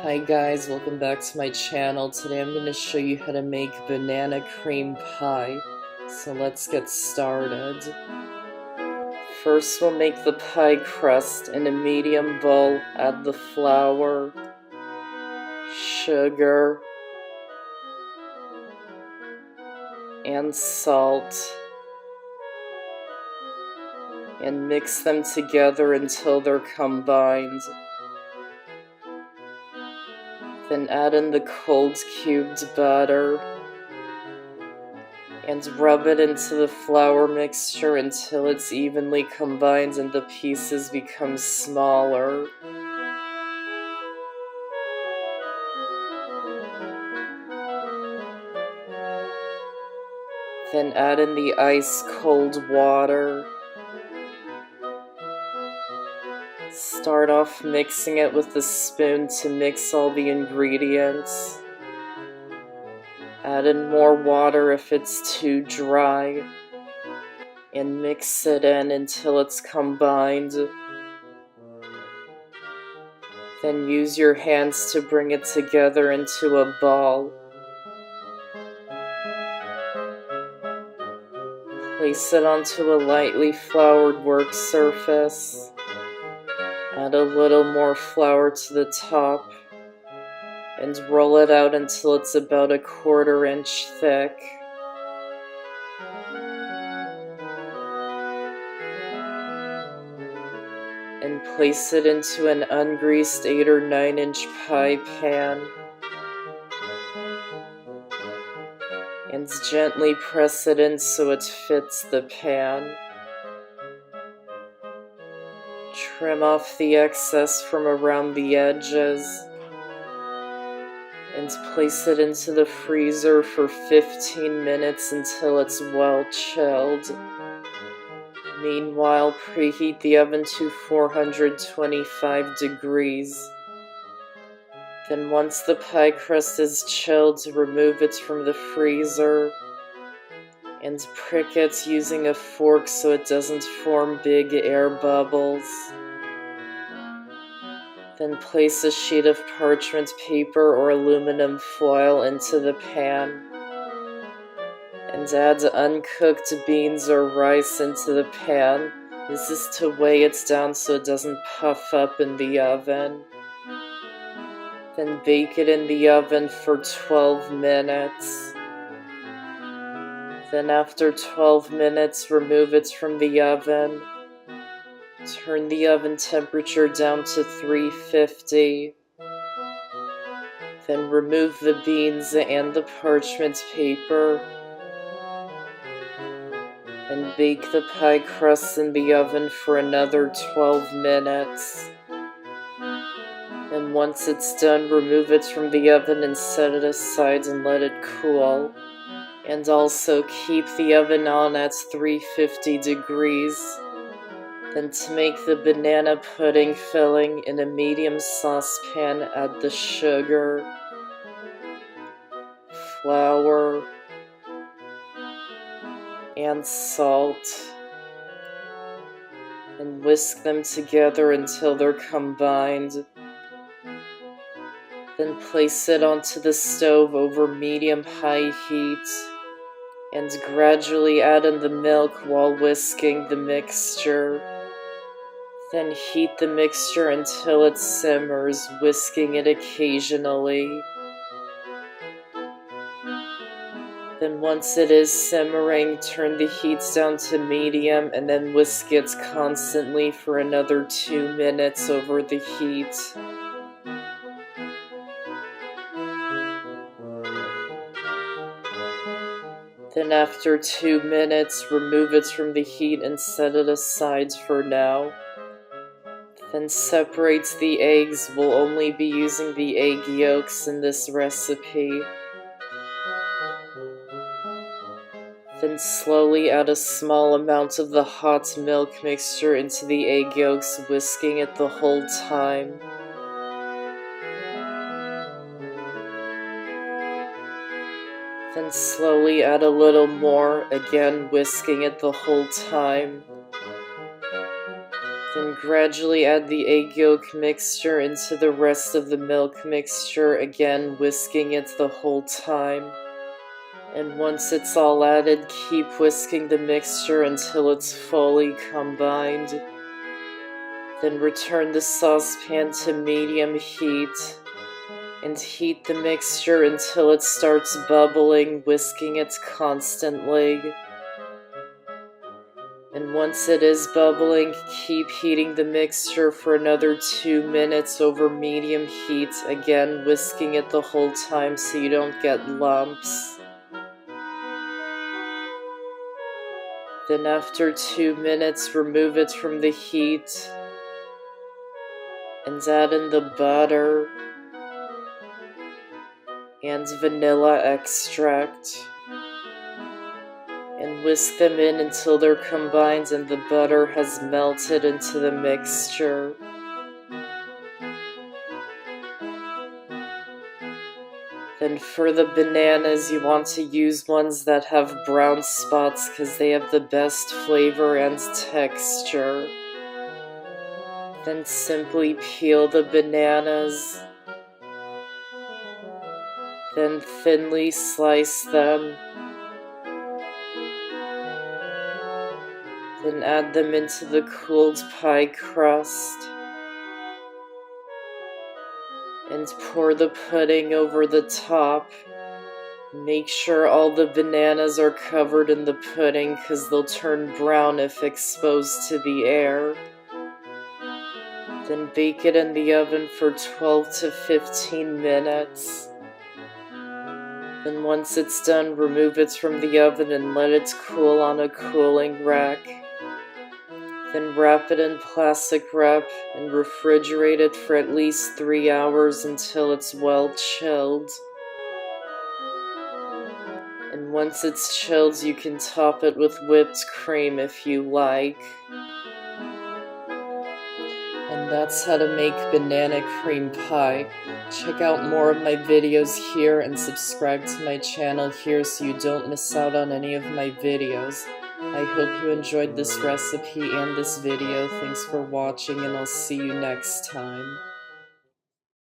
Hi guys, welcome back to my channel. Today I'm going to show you how to make banana cream pie. So let's get started. First we'll make the pie crust. In a medium bowl, add the flour, sugar, and salt, and mix them together until they're combined. Then add in the cold cubed butter and rub it into the flour mixture until it's evenly combined and the pieces become smaller. Then add in the ice cold water. Start off mixing it with the spoon to mix all the ingredients. Add in more water if it's too dry, and mix it in until it's combined. Then use your hands to bring it together into a ball. Place it onto a lightly floured work surface. Add a little more flour to the top and roll it out until it's about 1/4 inch thick. And place it into an ungreased 8 or 9 inch pie pan. And gently press it in so it fits the pan. Trim off the excess from around the edges. And place it into the freezer for 15 minutes until it's well chilled. Meanwhile, preheat the oven to 425 degrees. Then once the pie crust is chilled, remove it from the freezer and prick it using a fork so it doesn't form big air bubbles. Then place a sheet of parchment paper or aluminum foil into the pan and add uncooked beans or rice into the pan. This is to weigh it down so it doesn't puff up in the oven. Then bake it in the oven for 12 minutes. Then after 12 minutes, remove it from the oven. Turn the oven temperature down to 350. Then remove the beans and the parchment paper. And bake the pie crust in the oven for another 12 minutes. And once it's done, remove it from the oven and set it aside and let it cool. And also keep the oven on at 350 degrees. Then to make the banana pudding filling, in a medium saucepan, add the sugar, flour, and salt, and whisk them together until they're combined. Then place it onto the stove over medium-high heat, and gradually add in the milk while whisking the mixture. Then heat the mixture until it simmers, whisking it occasionally. Then once it is simmering, turn the heat down to medium and then whisk it constantly for another 2 minutes over the heat. Then after 2 minutes, remove it from the heat and set it aside for now. Then separate the eggs. We'll only be using the egg yolks in this recipe. Then slowly add a small amount of the hot milk mixture into the egg yolks, whisking it the whole time. Then slowly add a little more, again whisking it the whole time. Then gradually add the egg yolk mixture into the rest of the milk mixture, again whisking it the whole time. And once it's all added, keep whisking the mixture until it's fully combined. Then return the saucepan to medium heat and heat the mixture until it starts bubbling, whisking it constantly. And once it is bubbling, keep heating the mixture for another 2 minutes over medium heat, again whisking it the whole time so you don't get lumps. Then after 2 minutes, remove it from the heat and add in the butter and vanilla extract. And whisk them in until they're combined and the butter has melted into the mixture. Then for the bananas, you want to use ones that have brown spots because they have the best flavor and texture. Then simply peel the bananas. Then thinly slice them. Then add them into the cooled pie crust. And pour the pudding over the top. Make sure all the bananas are covered in the pudding because they'll turn brown if exposed to the air. Then bake it in the oven for 12 to 15 minutes. Then once it's done, remove it from the oven and let it cool on a cooling rack. Then wrap it in plastic wrap and refrigerate it for at least 3 hours until it's well chilled. And once it's chilled, you can top it with whipped cream if you like. And that's how to make banana cream pie. Check out more of my videos here and subscribe to my channel here so you don't miss out on any of my videos. I hope you enjoyed this recipe and this video. Thanks for watching, and I'll see you next time.